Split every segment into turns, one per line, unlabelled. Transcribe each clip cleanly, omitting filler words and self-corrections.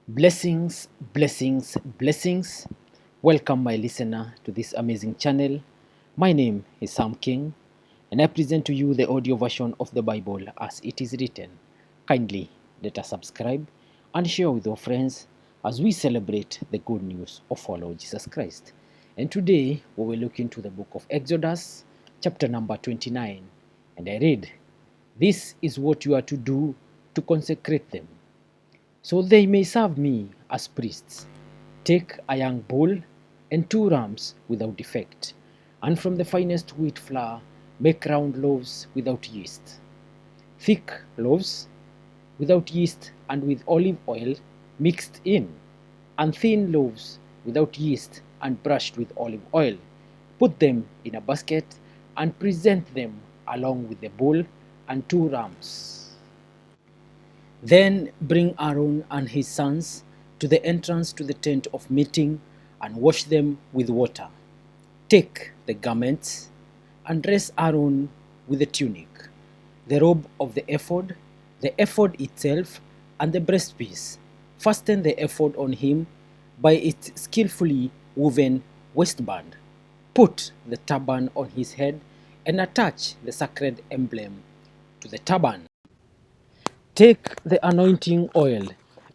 Blessings, blessings, blessings. Welcome, my listener, to this amazing channel. My name is Sam King, and I present to you the audio version of the Bible as it is written. Kindly let us subscribe and share with your friends as we celebrate the good news of our Lord Jesus Christ. And today we will look into the book of Exodus, chapter number 29, and I read, "This is what you are to do to consecrate them, so they may serve me as priests. Take a young bull and 2 rams without defect, and from the finest wheat flour make round loaves without yeast, thick loaves without yeast and with olive oil mixed in, and thin loaves without yeast and brushed with olive oil. Put them in a basket and present them along with the bull and 2 rams. Then bring Aaron and his sons to the entrance to the tent of meeting and wash them with water. Take the garments and dress Aaron with the tunic, the robe of the ephod itself, and the breastpiece. Fasten the ephod on him by its skillfully woven waistband. Put the turban on his head and attach the sacred emblem to the turban. Take the anointing oil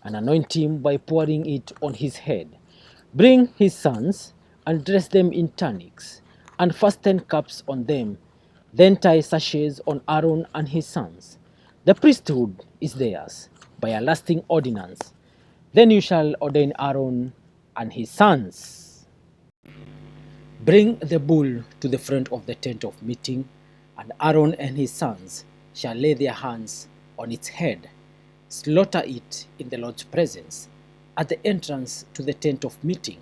and anoint him by pouring it on his head. Bring his sons and dress them in tunics and fasten caps on them. Then tie sashes on Aaron and his sons. The priesthood is theirs by a lasting ordinance. Then you shall ordain Aaron and his sons. Bring the bull to the front of the tent of meeting, and Aaron and his sons shall lay their hands on its head. Slaughter it in the Lord's presence at the entrance to the tent of meeting.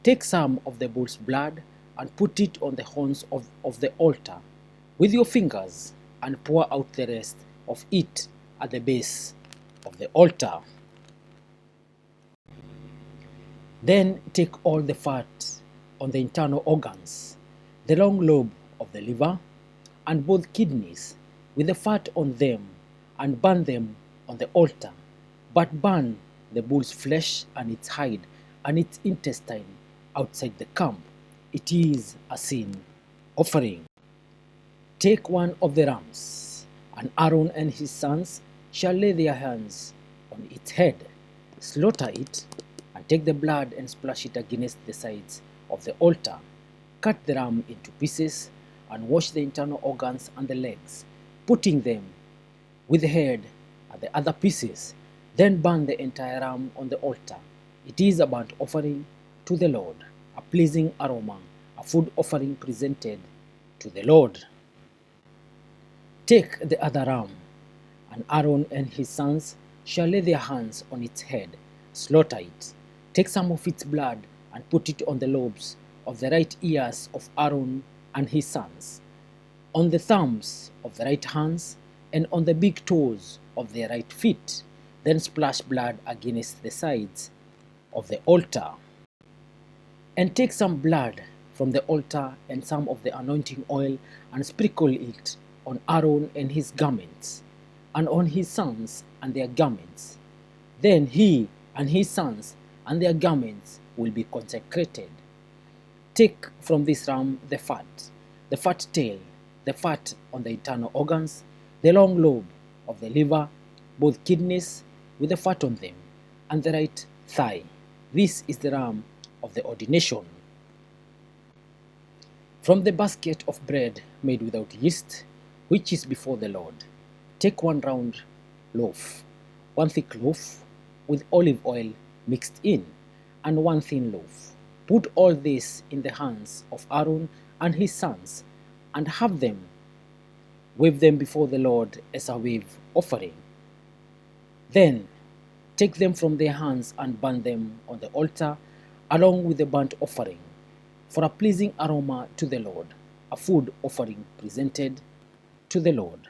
Take some of the bull's blood and put it on the horns of the altar with your fingers, and pour out the rest of it at the base of the altar. Then take all the fat on the internal organs, the long lobe of the liver, and both kidneys, with the fat on them, and burn them on the altar. But burn the bull's flesh and its hide and its intestine outside the camp. It is a sin offering. Take one of the rams, and Aaron and his sons shall lay their hands on its head. Slaughter it, and take the blood and splash it against the sides of the altar. Cut the ram into pieces, and wash the internal organs and the legs, putting them with the head and the other pieces. Then burn the entire ram on the altar. It is a burnt offering to the Lord, a pleasing aroma, a food offering presented to the Lord. Take the other ram, and Aaron and his sons shall lay their hands on its head. Slaughter it. Take some of its blood and put it on the lobes of the right ears of Aaron and his sons, on the thumbs of the right hands, and on the big toes of their right feet. Then splash blood against the sides of the altar. And take some blood from the altar and some of the anointing oil, and sprinkle it on Aaron and his garments, and on his sons and their garments. Then he and his sons and their garments will be consecrated. Take from this ram the fat tail, the fat on the internal organs, the long lobe of the liver, both kidneys with the fat on them, and the right thigh. This is the ram of the ordination. From the basket of bread made without yeast, which is before the Lord, take 1 round loaf, 1 thick loaf with olive oil mixed in, and 1 thin loaf. Put all this in the hands of Aaron and his sons, and have them wave them before the Lord as a wave offering. Then take them from their hands and burn them on the altar along with the burnt offering, for a pleasing aroma to the Lord, a food offering presented to the Lord.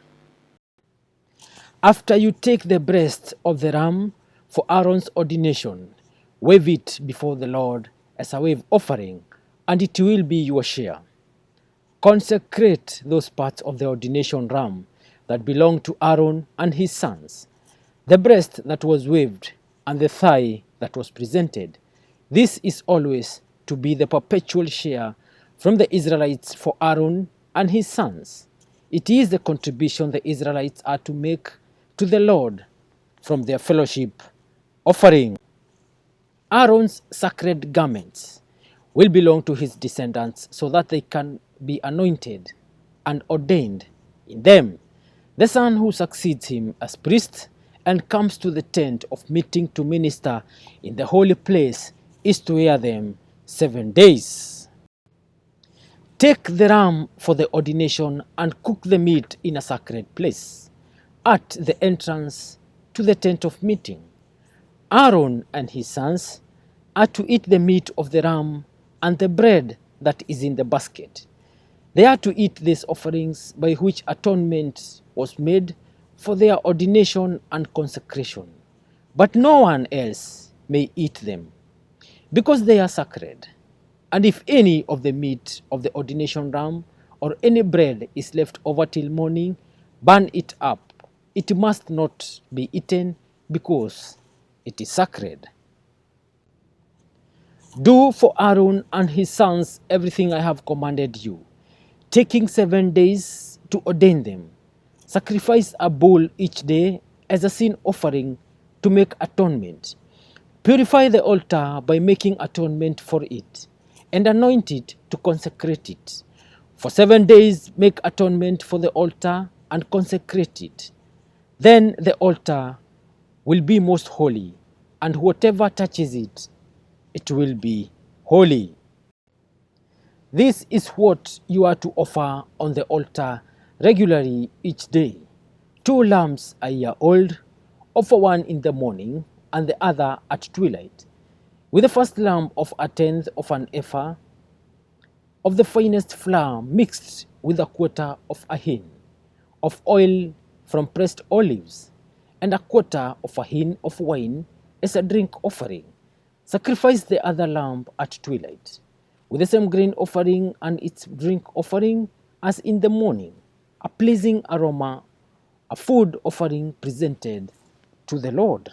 After you take the breast of the ram for Aaron's ordination, wave it before the Lord as a wave offering, and it will be your share. Consecrate those parts of the ordination ram that belong to Aaron and his sons, the breast that was waved, and the thigh that was presented. This is always to be the perpetual share from the Israelites for Aaron and his sons. It is the contribution the Israelites are to make to the Lord from their fellowship offering. Aaron's sacred garments will belong to his descendants so that they can be anointed and ordained in them. The son who succeeds him as priest and comes to the tent of meeting to minister in the holy place is to wear them 7 days. Take the ram for the ordination and cook the meat in a sacred place at the entrance to the tent of meeting. Aaron and his sons are to eat the meat of the ram and the bread that is in the basket. They are to eat these offerings by which atonement was made for their ordination and consecration. But no one else may eat them, because they are sacred. And if any of the meat of the ordination ram or any bread is left over till morning, burn it up. It must not be eaten because it is sacred. Do for Aaron and his sons everything I have commanded you, taking 7 days to ordain them. Sacrifice a bull each day as a sin offering to make atonement. Purify the altar by making atonement for it, and anoint it to consecrate it. For 7 days make atonement for the altar and consecrate it. Then the altar will be most holy, and whatever touches it, it will be holy. This is what you are to offer on the altar regularly each day. 2 lambs a year old, offer one in the morning and the other at twilight, with the first lamb of a tenth of an ephah of the finest flour mixed with a quarter of a hin of oil from pressed olives, and a quarter of a hin of wine as a drink offering. Sacrifice the other lamb at twilight, with the same grain offering and its drink offering as in the morning, a pleasing aroma, a food offering presented to the Lord.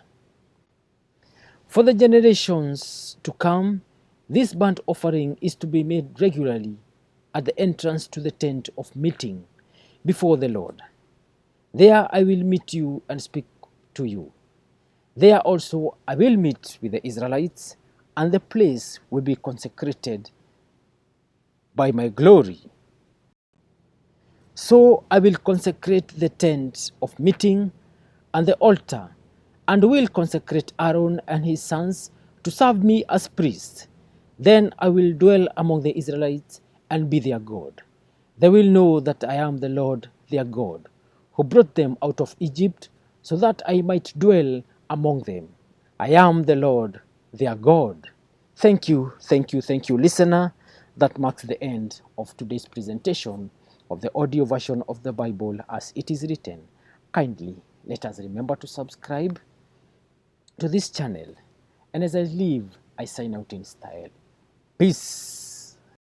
For the generations to come, this burnt offering is to be made regularly at the entrance to the tent of meeting before the Lord. There I will meet you and speak to you. There also I will meet with the Israelites, and the place will be consecrated by my glory. So I will consecrate the tent of meeting and the altar, and will consecrate Aaron and his sons to serve me as priests. Then I will dwell among the Israelites and be their God. They will know that I am the Lord their God, who brought them out of Egypt, so that I might dwell among them. I am the Lord their God. Thank you, listener. That marks the end of today's presentation of the audio version of the Bible as it is written. Kindly let us remember to subscribe to this channel. And as I leave, I sign out in style. Peace.